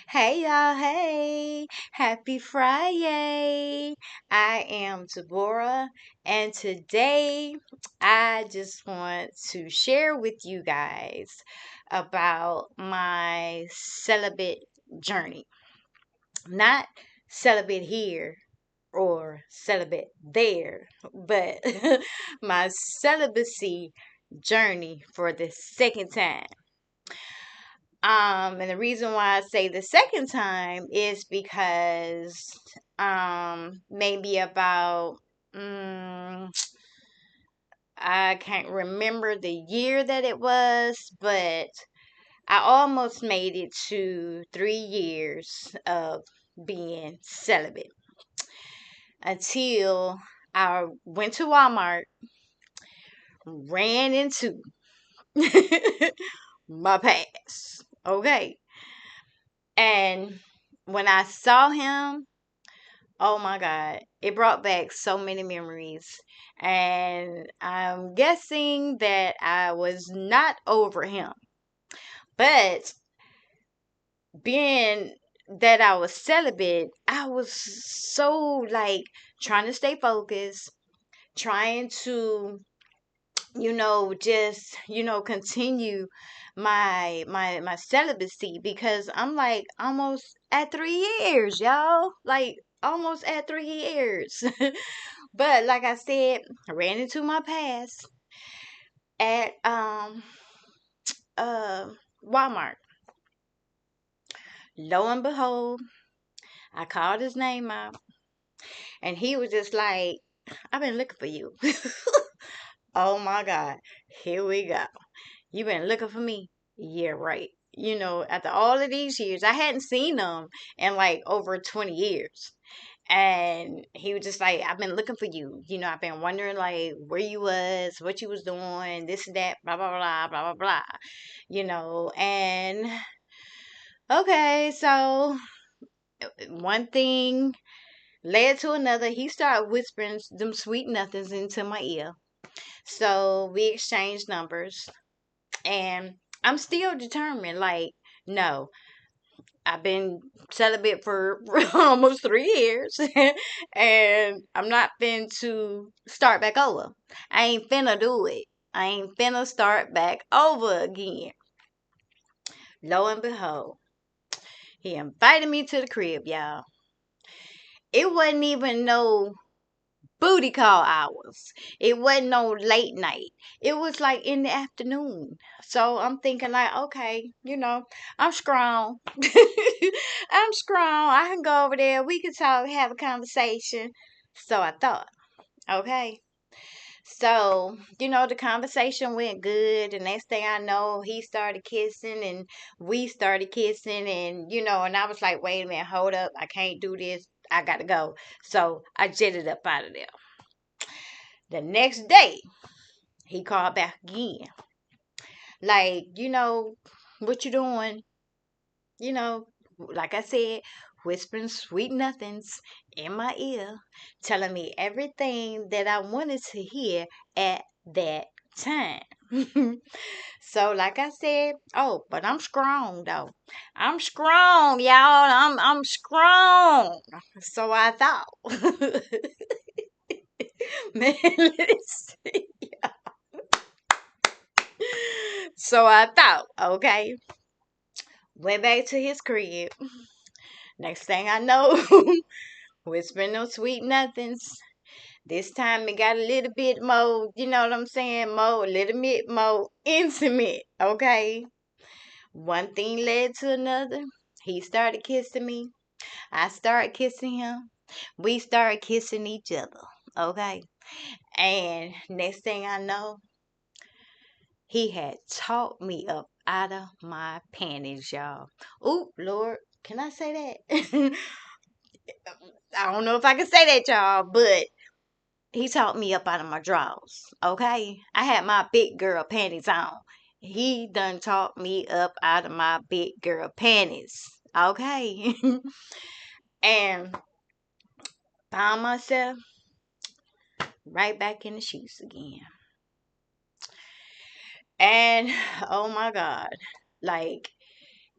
Hey y'all, hey, happy Friday. I am Deborah, and today I just want to share with you guys about my celibate journey. Not celibate here or celibate there, but my celibacy journey for the second time. And the reason why I say the second time is because maybe about mm, I can't remember the year that it was, but I almost made it to 3 years of being celibate until I went to Walmart, ran into my past. Okay. And when I saw him, oh my God, it brought back so many memories. And I'm guessing that I was not over him. But being that I was celibate, I was so like trying to stay focused, trying to just continue my celibacy because I'm like almost at 3 years, y'all, like almost at 3 years. But like I said, I ran into my past at uh Walmart. Lo and behold, I called his name out, and he was just like, I've been looking for you. Oh my God, here we go. You been looking for me? Yeah, right. After all of these years, I hadn't seen him in like over 20 years. And he was just like, I've been looking for you. I've been wondering like where you was, what you was doing, this and that, blah, blah, blah, blah, blah, blah. And okay, so one thing led to another. He started whispering them sweet nothings into my ear. So we exchanged numbers. And I'm still determined, like, no, I've been celibate for almost 3 years, and I'm not finna to start back over. I ain't finna do it. I ain't finna start back over again. Lo and behold, he invited me to the crib, y'all. It wasn't even no booty call hours. It wasn't no late night. It was like in the afternoon. So I'm thinking like, okay, I'm strong. I'm strong. I can go over there. We can talk, have a conversation. So I thought, okay. So, the conversation went good. The next thing I know, he started kissing and we started kissing and I was like, wait a minute, hold up. I can't do this. I gotta go. So I jetted up out of there. The next day, he called back again. Like, what you doing? You know, like I said, whispering sweet nothings in my ear, telling me everything that I wanted to hear at that time. So, like I said, oh, but I'm strong though. I'm strong, y'all. I'm strong. So I thought. Man, listen. So I thought, okay, went back to his crib. Next thing I know, whispering no sweet nothings. This time it got a little bit more, you know what I'm saying? A little bit more intimate, okay? One thing led to another. He started kissing me. I started kissing him. We started kissing each other, okay? And next thing I know, he had talked me up out of my panties, y'all. Oop, Lord, can I say that? I don't know if I can say that, y'all, but he talked me up out of my drawers, okay? I had my big girl panties on. He done talked me up out of my big girl panties, okay? And found myself right back in the sheets again. And oh my God, like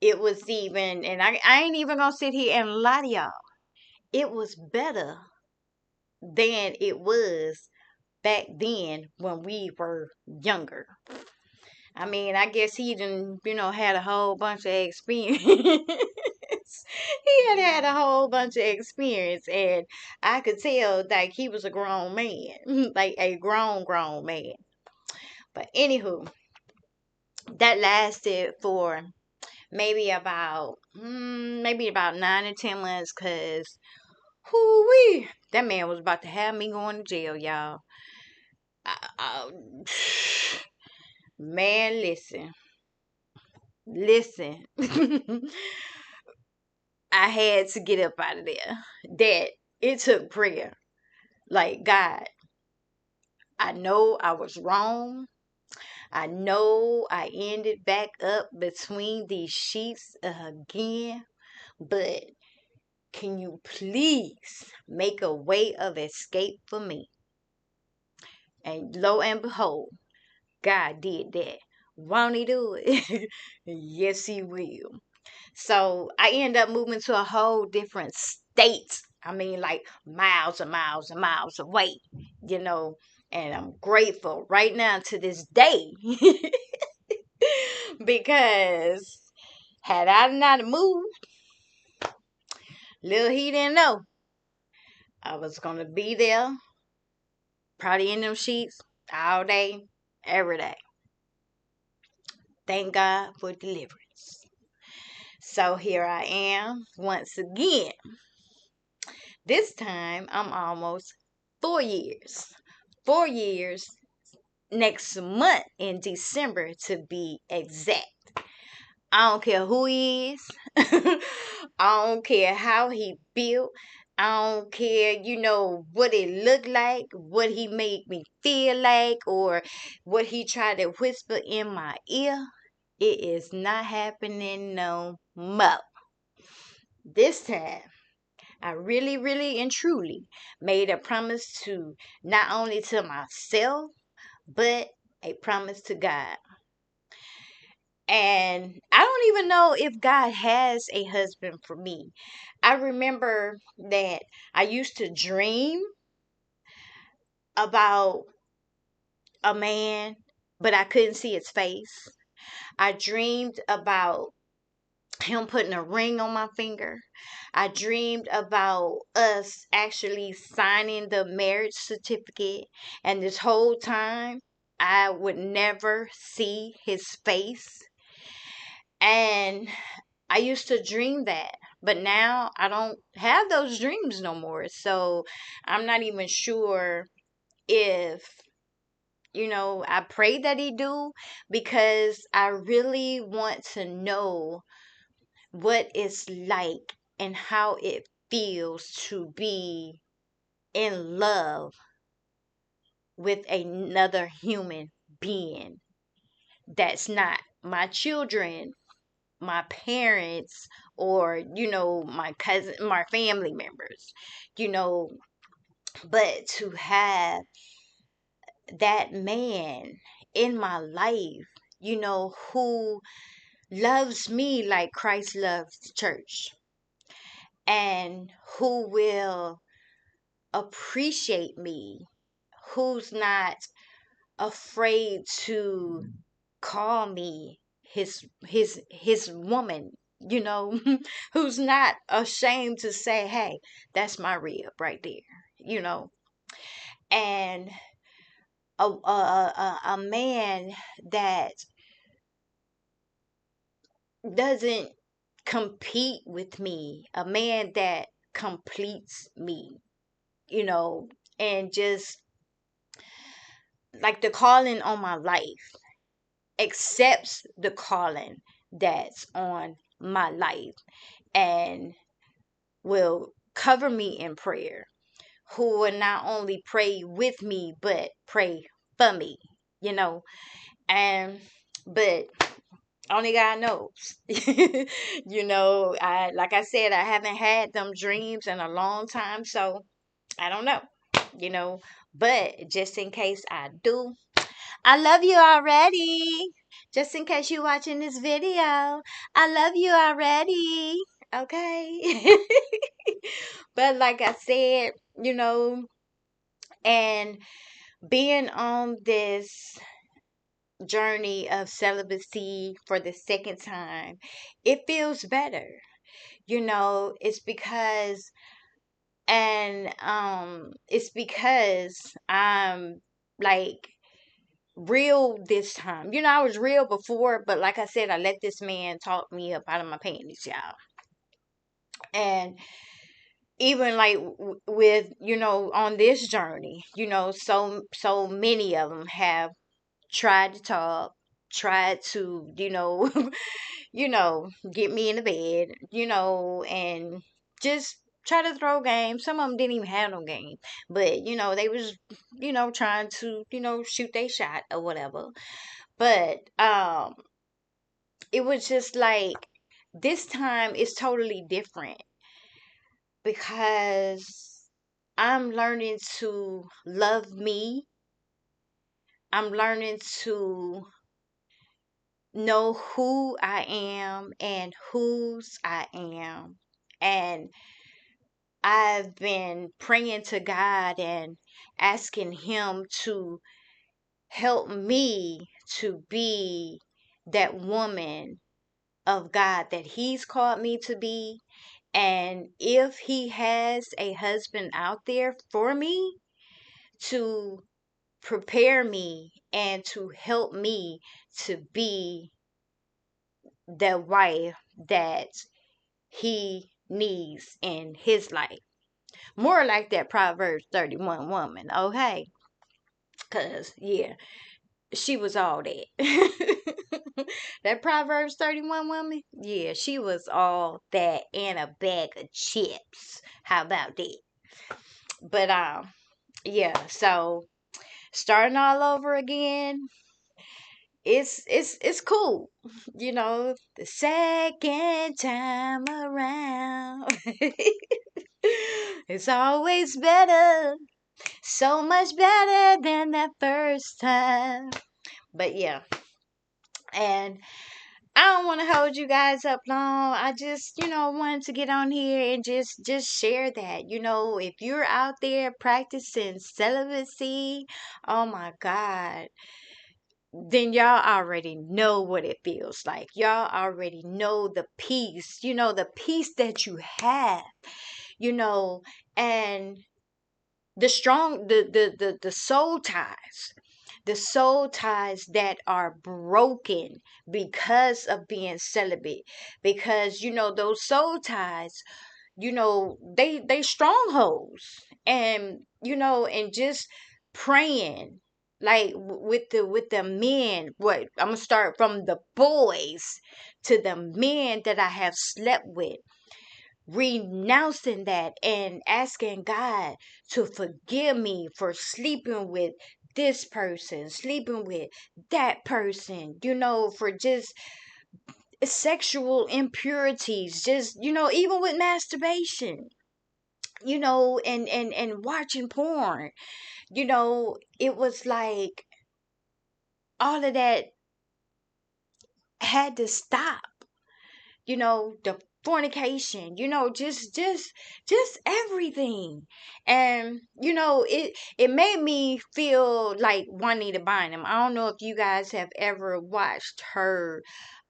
It was even, and I ain't even gonna sit here and lie to y'all. It was better than it was back then when we were younger. I mean, I guess he done, had a whole bunch of experience. He had a whole bunch of experience, and I could tell like he was a grown man, like a grown man. But anywho, that lasted for maybe about 9 or 10 months, cause whoo wee, that man was about to have me going to jail, y'all. I, man, listen. I had to get up out of there. That it took prayer. Like, God, I know I was wrong. I know I ended back up between these sheets again, but can you please make a way of escape for me? And lo and behold, God did that. Won't he do it? Yes, he will. So I end up moving to a whole different state. I mean, like miles and miles and miles away, you know. And I'm grateful right now to this day because had I not moved, little he didn't know I was gonna be there, probably in them sheets all day, every day. Thank God for deliverance. So here I am once again. This time I'm almost 4 years. 4 years next month in December to be exact. I don't care who he is. I don't care how he built. I don't care, what it looked like, what he made me feel like, or what he tried to whisper in my ear. It is not happening no more. This time, I really, really, and truly made a promise to not only to myself, but a promise to God. And I don't even know if God has a husband for me. I remember that I used to dream about a man, but I couldn't see his face. I dreamed about him putting a ring on my finger. I dreamed about us actually signing the marriage certificate. And this whole time, I would never see his face. And I used to dream that. But now I don't have those dreams no more. So I'm not even sure if, I pray that he do, because I really want to know what it's like and how it feels to be in love with another human being that's not my children, my parents, or my cousin, my family members, you know but to have that man in my life, who loves me like Christ loves the church, and who will appreciate me, who's not afraid to call me his woman, who's not ashamed to say, hey, that's my rib right there, and a man that doesn't compete with me, a man that completes me, and just like the calling on my life, accepts the calling that's on my life, and will cover me in prayer, who will not only pray with me but pray for me, and but only God knows. I, like I said, I haven't had them dreams in a long time, so I don't know, but just in case I do, I love you already. Just in case you're watching this video, I love you already. Okay. But like I said, and being on this journey of celibacy for the second time, it feels better. It's because it's because I'm like real this time. I was real before, but like I said, I let this man talk me up out of my panties, y'all. And even like with on this journey, so many of them have tried to talk, tried to get me in the bed, and just try to throw games. Some of them didn't even have no game, but they was trying to shoot their shot or whatever. But it was just like this time is totally different because I'm learning to love me. I'm learning to know who I am and whose I am. And I've been praying to God and asking Him to help me to be that woman of God that He's called me to be. And if He has a husband out there for me, to prepare me and to help me to be the wife that He needs in his life. More like that Proverbs 31 woman, okay? Because, yeah, she was all that. That Proverbs 31 woman, yeah, she was all that and a bag of chips. How about that? But, yeah, so starting all over again, it's cool. The second time around. It's always better. So much better than that first time. But yeah. And I don't want to hold you guys up long. I just, wanted to get on here and just share that. If you're out there practicing celibacy, oh my God, then y'all already know what it feels like. Y'all already know the peace, the peace that you have, you know, and the strong, the soul ties, that are broken because of being celibate, because, those soul ties, they strongholds. And and just praying like with the men. What I'm gonna start from the boys to the men that I have slept with, renouncing that and asking God to forgive me for sleeping with this person, sleeping with that person, for just sexual impurities, just even with masturbation, and watching porn. It was like all of that had to stop. The fornication, just everything. And it made me feel like Juanita Bynum. I don't know if you guys have ever watched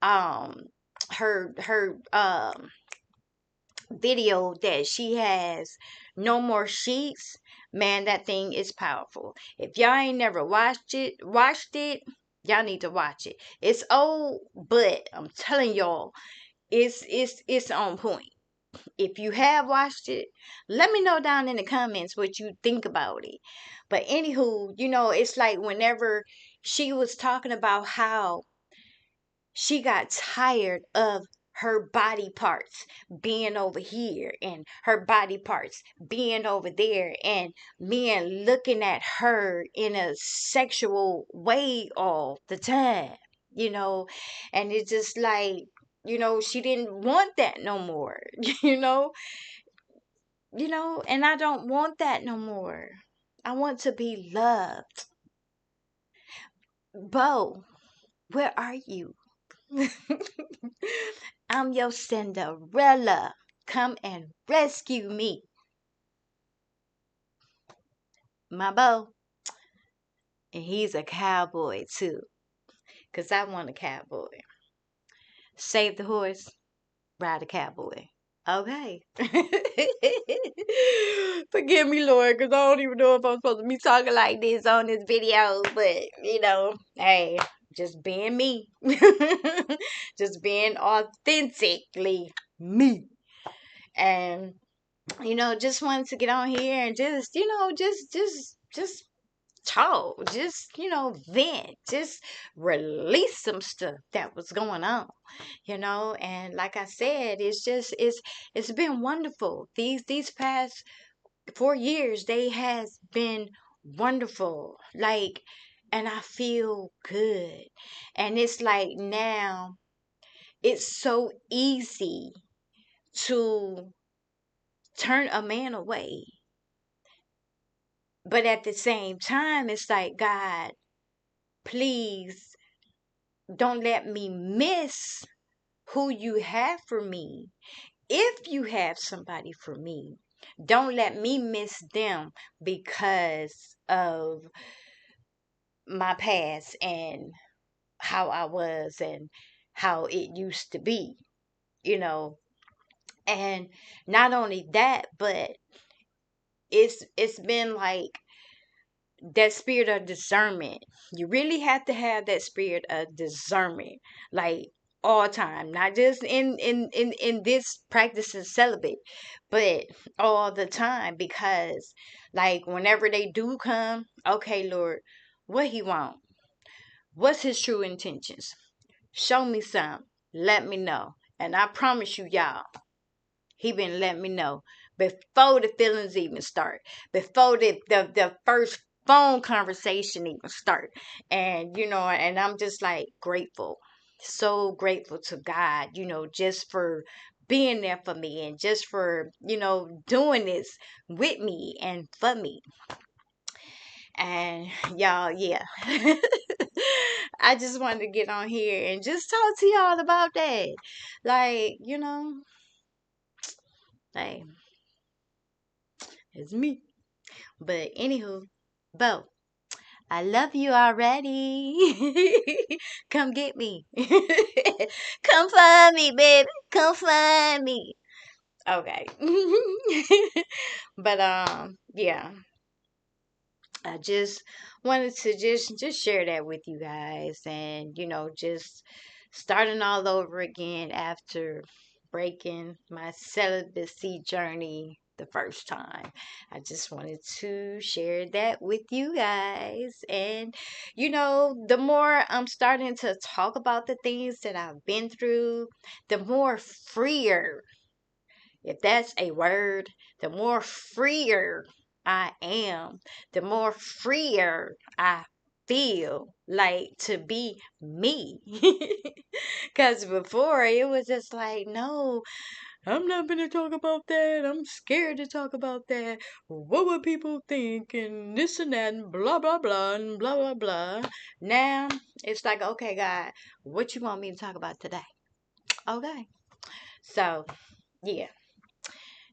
um her video that she has, No More Sheets. Man, that thing is powerful. If y'all ain't never watched it, y'all need to watch it. It's old, but I'm telling y'all, it's on point. If you have watched it, let me know down in the comments what you think about it. But anywho, it's like whenever she was talking about how she got tired of her body parts being over here and her body parts being over there, and men looking at her in a sexual way all the time, you know, and it's just like, she didn't want that no more, you know, and I don't want that no more. I want to be loved. Bo, where are you? I'm your Cinderella. Come and rescue me. My Bo. And he's a cowboy too. 'Cause I want a cowboy. Save the horse, ride a cowboy. Okay. Forgive me, Lord, because I don't even know if I'm supposed to be talking like this on this video. But, hey, just being me. Just being authentically me. And, just wanted to get on here and just talk. Just, vent. Just release some stuff that was going on. And like I said, it's been wonderful. These past 4 years, they has been wonderful. Like, and I feel good. And it's like now it's so easy to turn a man away. But at the same time, it's like, God, please don't let me miss who you have for me. If you have somebody for me, don't let me miss them because of my past and how I was and how it used to be, you know. And not only that, but it's been like that spirit of discernment. You really have to have that spirit of discernment, like all time, not just in this practicing celibate, but all the time. Because like whenever they do come, okay, Lord, what he want? What's his true intentions? Show me some. Let me know. And I promise you, y'all, he been letting me know before the feelings even start, before the first phone conversation even start. And, and I'm just like grateful, so grateful to God, just for being there for me and just for, doing this with me and for me. And y'all, yeah. I just wanted to get on here and just talk to y'all about that. Like, hey, it's me. But anywho, Bo, I love you already. Come get me. Come find me, baby. Come find me. Okay. But yeah. I just wanted to just share that with you guys, and just starting all over again after breaking my celibacy journey the first time. I just wanted to share that with you guys. And the more I'm starting to talk about the things that I've been through, the more freer, if that's a word, the more freer I am, the more freer I feel like to be me. Because before it was just like, no, I'm not going to talk about that. I'm scared to talk about that. What would people think? And this and that, and blah, blah, blah, and blah, blah, blah. Now it's like, okay, God, what you want me to talk about today? Okay. So, yeah.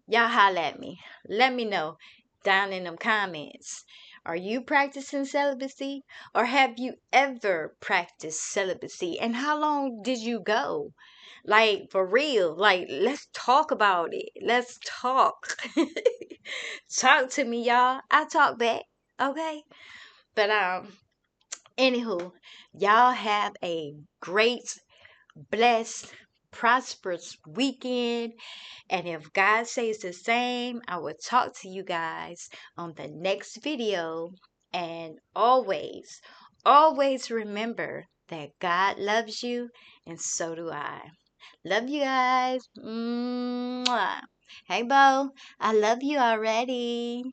Y'all holla at me. Let me know down in them comments. Are you practicing celibacy? Or have you ever practiced celibacy? And how long did you go? Like, for real. Like, let's talk about it. Let's talk. Talk to me, y'all. I talk back. Okay? But, anywho, y'all have a great, blessed, prosperous weekend. And if God says the same, I will talk to you guys on the next video. And always, always remember that God loves you and so do I. Love you guys. Mwah. Hey, Bo. I love you already.